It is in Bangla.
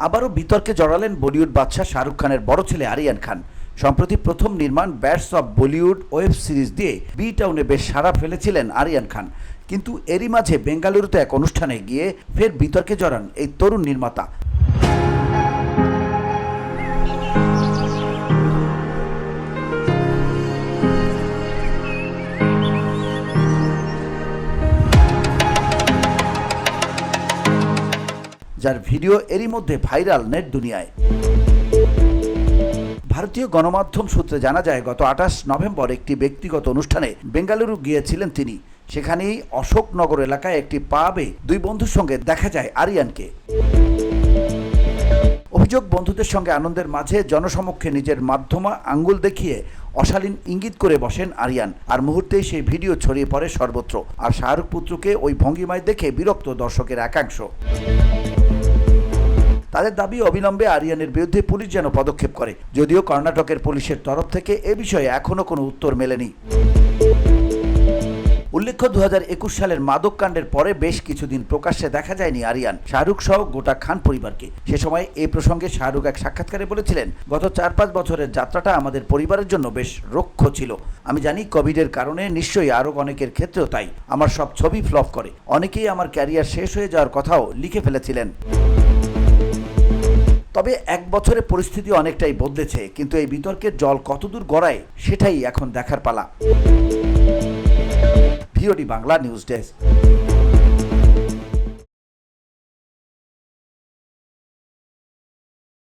আবারও বিতর্কে জড়ালেন বলিউড বাদশা শাহরুখ খানের বড় ছেলে আরিয়ান খান। সম্প্রতি প্রথম নির্মাণ bats of Bollywood web series দিয়ে বি টাউনে বেশ সাড়া ফেলেছিলেন আরিয়ান খান, কিন্তু এরই মাঝে বেঙ্গালুরুতে এক অনুষ্ঠানে গিয়ে ফের বিতর্কে জড়ান এই তরুণ নির্মাতা। যার ভিডিও এরই মধ্যে ভাইরাল নেট দুনিয়ায়। ভারতীয় গণমাধ্যম সূত্রে জানা যায়, গত 28 নভেম্বর একটি ব্যক্তিগত অনুষ্ঠানে বেঙ্গালুরু গিয়েছিলেন তিনি। সেখানেই অশোকনগর এলাকায় একটি পাবে দুই বন্ধুর সঙ্গে দেখা যায় আরিয়ানকে। অভিযোগ, বন্ধুদের সঙ্গে আনন্দের মাঝে জনসমক্ষে নিজের মাধ্যমা আঙ্গুল দেখিয়ে অশালীন ইঙ্গিত করে বসেন আরিয়ান, আর মুহূর্তেই সেই ভিডিও ছড়িয়ে পড়ে সর্বত্র। আর শাহরুখ পুত্রকে ওই ভঙ্গিমায় দেখে বিরক্ত দর্শকের একাংশ। তাদের দাবি, অবিলম্বে আরিয়ানের বিরুদ্ধে পুলিশ যেন পদক্ষেপ করে, যদিও কর্ণাটকের পুলিশের তরফ থেকে এ বিষয়ে এখনও কোনো উত্তর মেলেনি। উল্লেখ্য, 2021 সালের মাদক কাণ্ডের পরে বেশ কিছুদিন প্রকাশ্যে দেখা যায়নি আরিয়ান, শাহরুখ সহ গোটা খান পরিবারকে। সে সময় এই প্রসঙ্গে শাহরুখ এক সাক্ষাৎকারে বলেছিলেন, গত 4-5 বছরের যাত্রাটা আমাদের পরিবারের জন্য বেশ রুক্ষ ছিল। আমি জানি কোভিডের কারণে নিশ্চয়ই আরও অনেকের ক্ষেত্রেও তাই। আমার সব ছবি ফ্লপ করে, অনেকেই আমার ক্যারিয়ার শেষ হয়ে যাওয়ার কথাও লিখে ফেলেছিলেন। তবে 1 বছরে পরিস্থিতি অনেকটাই বদলেছে, কিন্তু এই বিতর্কের জল কতদূর গড়ায় সেটাই এখন দেখার পালা। VOD Bangla news desk.